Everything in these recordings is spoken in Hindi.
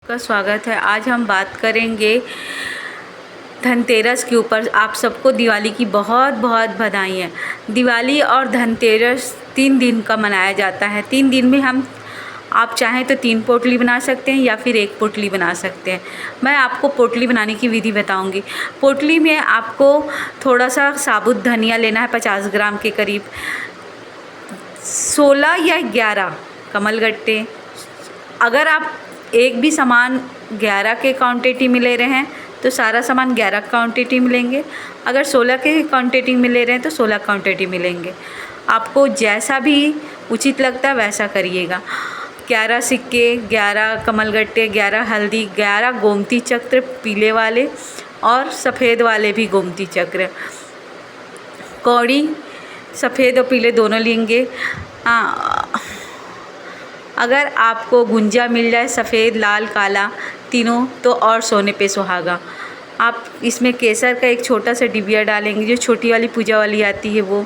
का स्वागत है। आज हम बात करेंगे धनतेरस के ऊपर। आप सबको दिवाली की बहुत बहुत बधाई है। दिवाली और धनतेरस 3 दिन का मनाया जाता है। 3 दिन में आप चाहें तो 3 पोटली बना सकते हैं या फिर 1 पोटली बना सकते हैं। मैं आपको पोटली बनाने की विधि बताऊंगी। पोटली में आपको थोड़ा सा साबुत धनिया लेना है 50 ग्राम के करीब, 16 या 11 कमलगट्टे। अगर आप एक भी सामान 11 के क्वांटिटी में ले रहे हैं तो सारा सामान 11 क्वांटिटी में लेंगे। अगर 16 के क्वांटिटी में ले रहे हैं तो 16 क्वांटिटी में लेंगे। आपको जैसा भी उचित लगता है वैसा करिएगा। 11 सिक्के, 11 कमलगट्टे, 11 हल्दी, 11 गोमती चक्र पीले वाले और सफ़ेद वाले भी गोमती चक्र। कौड़ी सफ़ेद और पीले दोनों लेंगे। अगर आपको गुंजा मिल जाए सफ़ेद, लाल, काला तीनों तो और सोने पे सुहागा। आप इसमें केसर का एक छोटा सा डिबिया डालेंगे, जो छोटी वाली पूजा वाली आती है वो।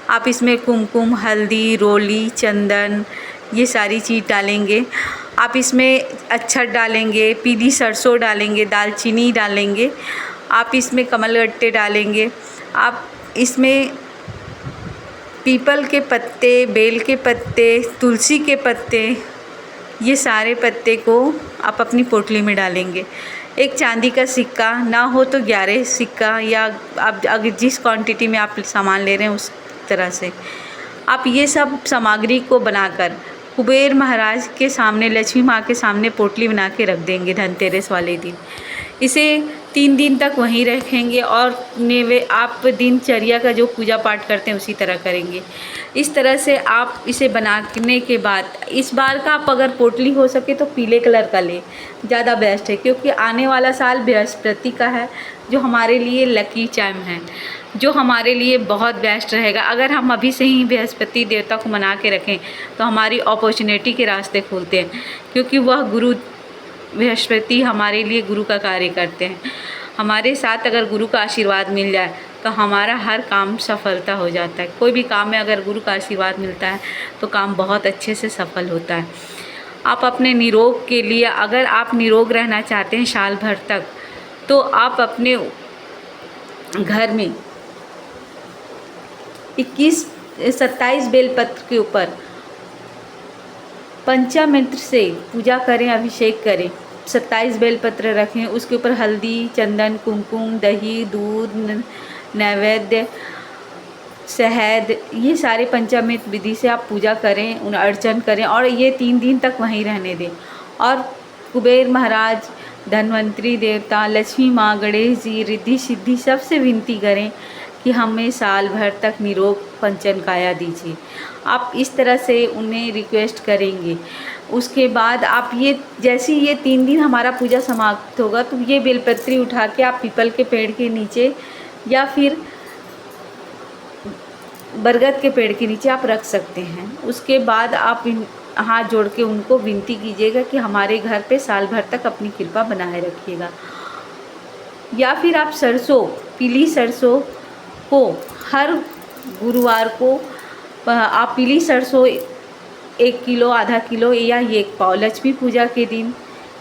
आप इसमें कुमकुम, हल्दी, रोली, चंदन ये सारी चीज़ डालेंगे। आप इसमें अक्षत डालेंगे, पीली सरसों डालेंगे, दालचीनी डालेंगे। आप इसमें कमलगट्टे डालेंगे। आप इसमें पीपल के पत्ते, बेल के पत्ते, तुलसी के पत्ते, ये सारे पत्ते को आप अपनी पोटली में डालेंगे। एक चांदी का सिक्का ना हो तो 11 सिक्का, या आप अगर जिस क्वांटिटी में आप सामान ले रहे हैं उस तरह से आप ये सब सामग्री को बनाकर कुबेर महाराज के सामने, लक्ष्मी माँ के सामने पोटली बना के रख देंगे धनतेरस वाले दिन। इसे 3 दिन तक वहीं रखेंगे और आप दिनचर्या का जो पूजा पाठ करते हैं उसी तरह करेंगे। इस तरह से आप इसे बनाने के बाद, इस बार का आप अगर पोटली हो सके तो पीले कलर का लें, ज़्यादा बेस्ट है, क्योंकि आने वाला साल बृहस्पति का है, जो हमारे लिए लकी चार्म है, जो हमारे लिए बहुत बेस्ट रहेगा। अगर हम अभी से ही बृहस्पति देवता को मना के रखें तो हमारी अपॉर्चुनिटी के रास्ते खुलते हैं, क्योंकि वह गुरु बृहस्पति हमारे लिए गुरु का कार्य करते हैं। हमारे साथ अगर गुरु का आशीर्वाद मिल जाए तो हमारा हर काम सफलता हो जाता है। कोई भी काम में अगर गुरु का आशीर्वाद मिलता है तो काम बहुत अच्छे से सफल होता है। आप अपने निरोग के लिए, अगर आप निरोग रहना चाहते हैं साल भर तक, तो आप अपने घर में 27 बेलपत्र के ऊपर पंचामृत से पूजा करें, अभिषेक करें। 27 बेलपत्र रखें, उसके ऊपर हल्दी, चंदन, कुमकुम, दही, दूध, नैवेद्य, शहद, ये सारे पंचामृत विधि से आप पूजा करें, उन्हें अर्चन करें और ये 3 दिन तक वहीं रहने दें। और कुबेर महाराज, धन्वंतरी देवता, लक्ष्मी माँ, गणेश जी, रिद्धि सिद्धि सबसे विनती करें कि हमें साल भर तक निरोग पंचन काया दीजिए। आप इस तरह से उन्हें रिक्वेस्ट करेंगे। उसके बाद आप जैसे ये 3 दिन हमारा पूजा समाप्त होगा तो ये बेलपत्री उठा के आप पीपल के पेड़ के नीचे या फिर बरगद के पेड़ के नीचे आप रख सकते हैं। उसके बाद आप हाथ जोड़ के उनको विनती कीजिएगा कि हमारे घर पे साल भर तक अपनी कृपा बनाए रखिएगा। या फिर आप सरसों, पीली सरसों को हर गुरुवार को आप पीली सरसों 1 किलो, आधा किलो या 1 पाव लक्ष्मी पूजा के दिन,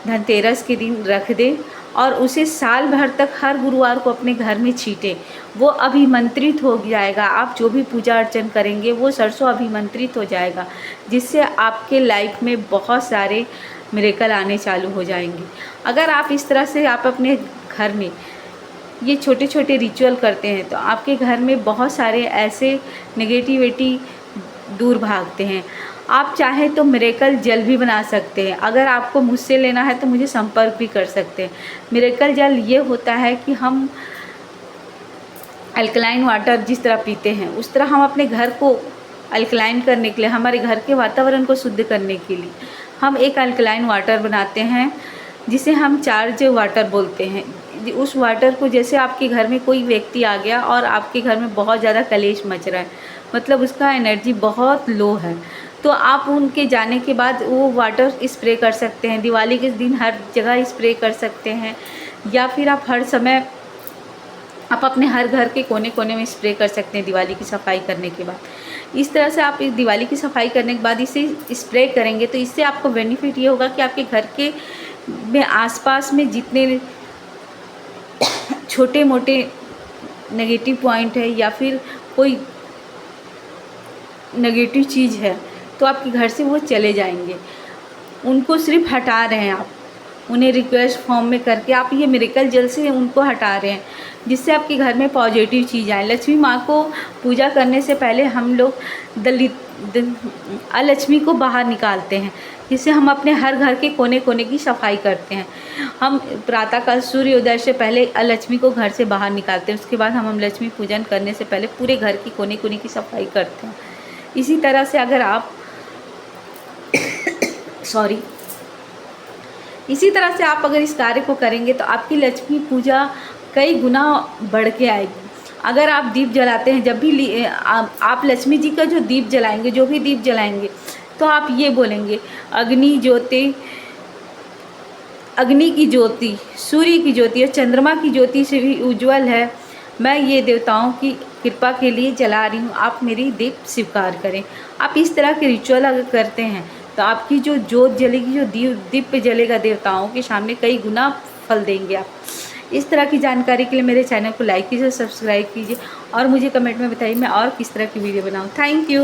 धनतेरस के दिन रख दें और उसे साल भर तक हर गुरुवार को अपने घर में छीटें। वो अभिमंत्रित हो जाएगा। आप जो भी पूजा अर्चन करेंगे वो सरसों अभिमंत्रित हो जाएगा, जिससे आपके लाइफ में बहुत सारे मिरेकल आने चालू हो जाएंगे। अगर आप इस तरह से आप अपने घर में ये छोटे छोटे रिचुअल करते हैं तो आपके घर में बहुत सारे ऐसे नेगेटिविटी दूर भागते हैं। आप चाहें तो मिरेकल जल भी बना सकते हैं। अगर आपको मुझसे लेना है तो मुझे संपर्क भी कर सकते हैं। मिरेकल जल ये होता है कि हम अल्कलाइन वाटर जिस तरह पीते हैं उस तरह हम अपने घर को अल्कलाइन करने के लिए, हमारे घर के वातावरण को शुद्ध करने के लिए हम एक अल्कलाइन वाटर बनाते हैं, जिसे हम चार्ज वाटर बोलते हैं। उस वाटर को, जैसे आपके घर में कोई व्यक्ति आ गया और आपके घर में बहुत ज़्यादा कलेश मच रहा है, मतलब उसका एनर्जी बहुत लो है, तो आप उनके जाने के बाद वो वाटर स्प्रे कर सकते हैं। दिवाली के दिन हर जगह स्प्रे कर सकते हैं, या फिर आप हर समय आप अपने हर घर के कोने कोने में स्प्रे कर सकते हैं दिवाली की सफाई करने के बाद। इस तरह से आप इस दिवाली की सफाई करने के बाद इसे स्प्रे करेंगे तो इससे आपको बेनिफिट ये होगा कि आपके घर के में आसपास में जितने छोटे मोटे नेगेटिव पॉइंट है या फिर कोई नेगेटिव चीज़ है तो आपके घर से वो चले जाएंगे। उनको सिर्फ हटा रहे हैं आप, उन्हें रिक्वेस्ट फॉर्म में करके आप ये मिरेकल जल से उनको हटा रहे हैं, जिससे आपके घर में पॉजिटिव चीज़ आए। लक्ष्मी माँ को पूजा करने से पहले हम लोग अलक्ष्मी को बाहर निकालते हैं, जिससे हम अपने हर घर के कोने कोने की सफाई करते हैं। हम प्रातःकाल सूर्योदय से पहले अलक्ष्मी को घर से बाहर निकालते हैं, उसके बाद हम लक्ष्मी पूजन करने से पहले पूरे घर की कोने कोने की सफाई करते हैं। इसी तरह से अगर आप इसी तरह से आप अगर इस कार्य को करेंगे तो आपकी लक्ष्मी पूजा कई गुना बढ़ के आएगी। अगर आप दीप जलाते हैं, जब भी आप लक्ष्मी जी का जो दीप जलाएंगे, जो भी दीप जलाएंगे, तो आप ये बोलेंगे, अग्नि की ज्योति सूर्य की ज्योति और चंद्रमा की ज्योति से भी उज्जवल है। मैं ये देवताओं की कृपा के लिए जला रही हूँ, आप मेरी दीप स्वीकार करें। आप इस तरह के रिचुअल अगर करते हैं तो आपकी जो जोत जलेगी, जो दीप पे जलेगा, देवताओं के सामने कई गुना फल देंगे आप। इस तरह की जानकारी के लिए मेरे चैनल को लाइक कीजिए, सब्सक्राइब कीजिए और मुझे कमेंट में बताइए मैं और किस तरह की वीडियो बनाऊँ। Thank you.